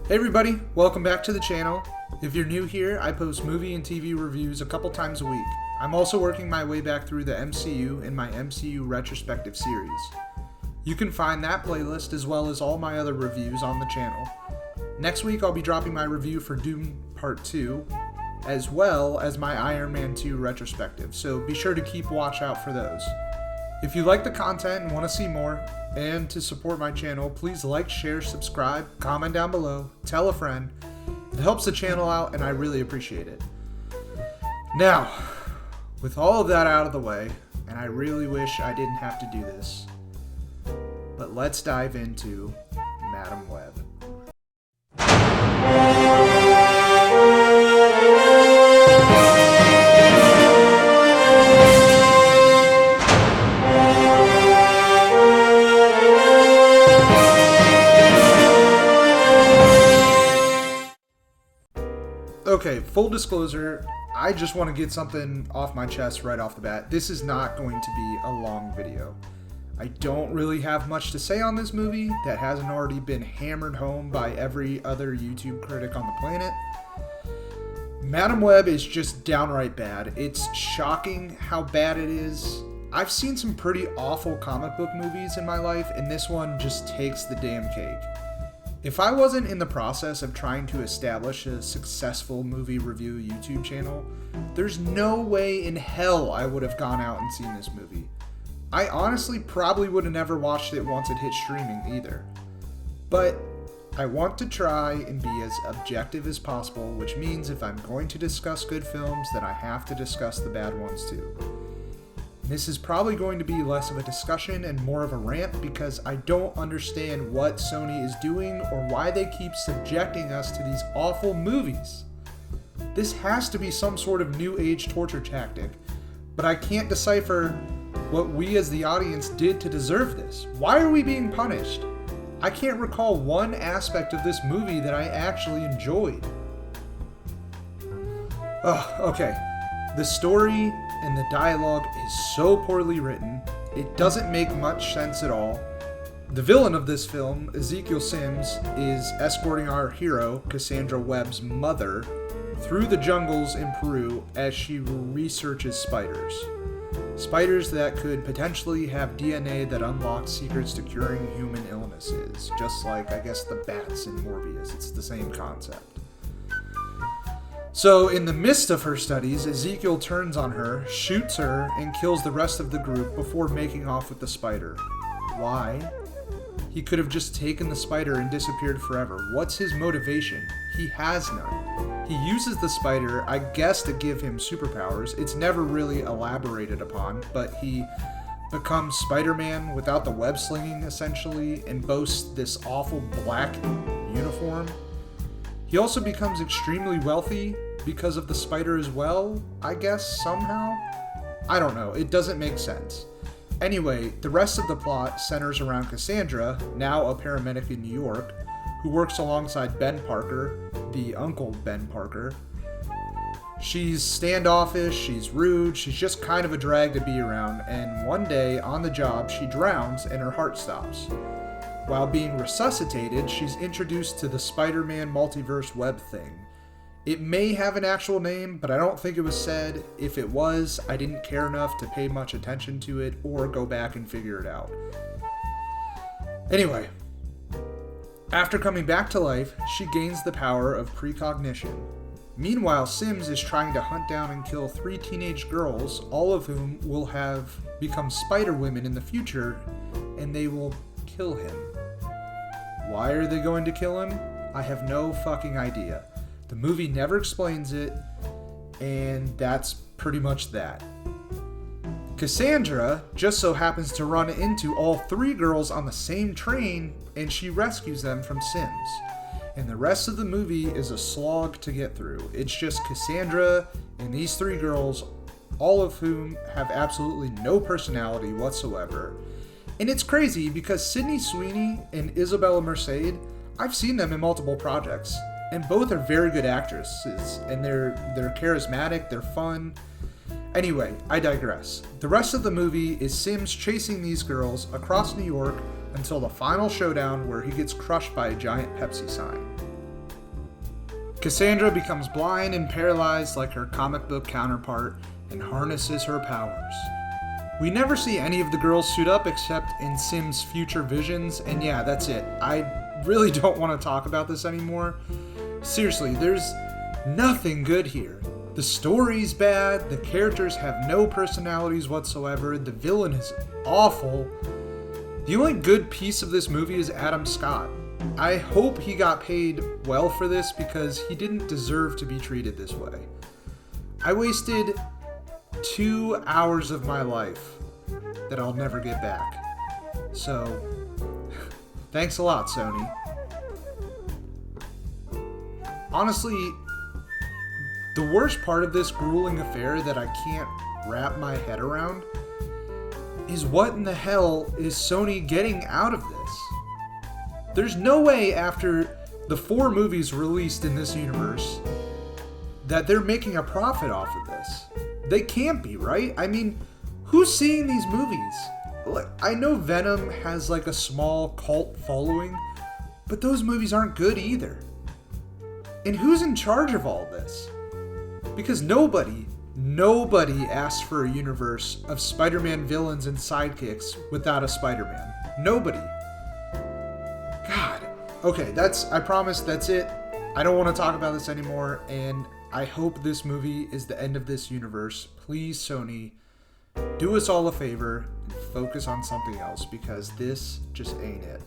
Hey everybody, welcome back to the channel. If you're new here, I post movie and TV reviews a couple times a week. I'm also working my way back through the MCU in my MCU retrospective series. You can find that playlist as well as all my other reviews on the channel. Next week I'll be dropping my review for Doom Part 2, as well as my Iron Man 2 retrospective, so be sure to keep watch out for those. If you like the content and want to see more, and to support my channel, please like, share, subscribe, comment down below, tell a friend. It helps the channel out and I really appreciate it. Now, with all of that out of the way, and I really wish I didn't have to do this, but let's dive into Madam Web. Okay, full disclosure, I just want to get something off my chest right off the bat. This is not going to be a long video. I don't really have much to say on this movie that hasn't already been hammered home by every other YouTube critic on the planet. Madam Web is just downright bad. It's shocking how bad it is. I've seen some pretty awful comic book movies in my life, and this one just takes the damn cake. If I wasn't in the process of trying to establish a successful movie review YouTube channel, there's no way in hell I would have gone out and seen this movie. I honestly probably would have never watched it once it hit streaming either. But I want to try and be as objective as possible, which means if I'm going to discuss good films, then I have to discuss the bad ones too. This is probably going to be less of a discussion and more of a rant because I don't understand what Sony is doing or why they keep subjecting us to these awful movies. This has to be some sort of new age torture tactic, but I can't decipher what we as the audience did to deserve this. Why are we being punished? I can't recall one aspect of this movie that I actually enjoyed. Okay. The story and the dialogue is so poorly written, it doesn't make much sense at all. The villain of this film, Ezekiel Sims, is escorting our hero, Cassandra Webb's mother, through the jungles in Peru as she researches spiders. Spiders that could potentially have DNA that unlocks secrets to curing human illnesses, just like, I guess, the bats in Morbius. It's the same concept. So, in the midst of her studies, Ezekiel turns on her, shoots her, and kills the rest of the group before making off with the spider. Why? He could have just taken the spider and disappeared forever. What's his motivation? He has none. He uses the spider, I guess, to give him superpowers. It's never really elaborated upon, but he becomes Spider-Man without the web slinging, essentially, and boasts this awful black uniform. He also becomes extremely wealthy because of the spider as well, I guess, somehow? I don't know, it doesn't make sense. Anyway, the rest of the plot centers around Cassandra, now a paramedic in New York, who works alongside Ben Parker, the Uncle Ben Parker. She's standoffish, she's rude, she's just kind of a drag to be around, and one day, on the job, she drowns and her heart stops. While being resuscitated, she's introduced to the Spider-Man multiverse web thing. It may have an actual name, but I don't think it was said. If it was, I didn't care enough to pay much attention to it or go back and figure it out. Anyway, after coming back to life, she gains the power of precognition. Meanwhile, Sims is trying to hunt down and kill 3 teenage girls, all of whom will have become Spider-Women in the future, and they will kill him. Why are they going to kill him? I have no fucking idea. The movie never explains it, and that's pretty much that. Cassandra just so happens to run into all 3 girls on the same train, and she rescues them from Sims. And the rest of the movie is a slog to get through. It's just Cassandra and these 3 girls, all of whom have absolutely no personality whatsoever. And it's crazy because Sydney Sweeney and Isabella Merced, I've seen them in multiple projects, and both are very good actresses, and they're charismatic, they're fun. Anyway, I digress. The rest of the movie is Sims chasing these girls across New York until the final showdown where he gets crushed by a giant Pepsi sign. Cassandra becomes blind and paralyzed like her comic book counterpart and harnesses her powers. We never see any of the girls suit up except in Sim's future visions, and yeah, that's it. I really don't want to talk about this anymore. Seriously, there's nothing good here. The story's bad, the characters have no personalities whatsoever, the villain is awful. The only good piece of this movie is Adam Scott. I hope he got paid well for this because he didn't deserve to be treated this way. I wasted 2 hours of my life that I'll never get back. So, thanks a lot, Sony. Honestly, the worst part of this grueling affair that I can't wrap my head around is what in the hell is Sony getting out of this? There's no way after the 4 movies released in this universe that they're making a profit off of this. They can't be, right? I mean, who's seeing these movies? Like, I know Venom has like a small cult following, but those movies aren't good either. And who's in charge of all this? Because nobody asked for a universe of Spider-Man villains and sidekicks without a Spider-Man. Nobody. God. Okay, I promise that's it. I don't want to talk about this anymore, and I hope this movie is the end of this universe. Please, Sony, do us all a favor and focus on something else, because this just ain't it.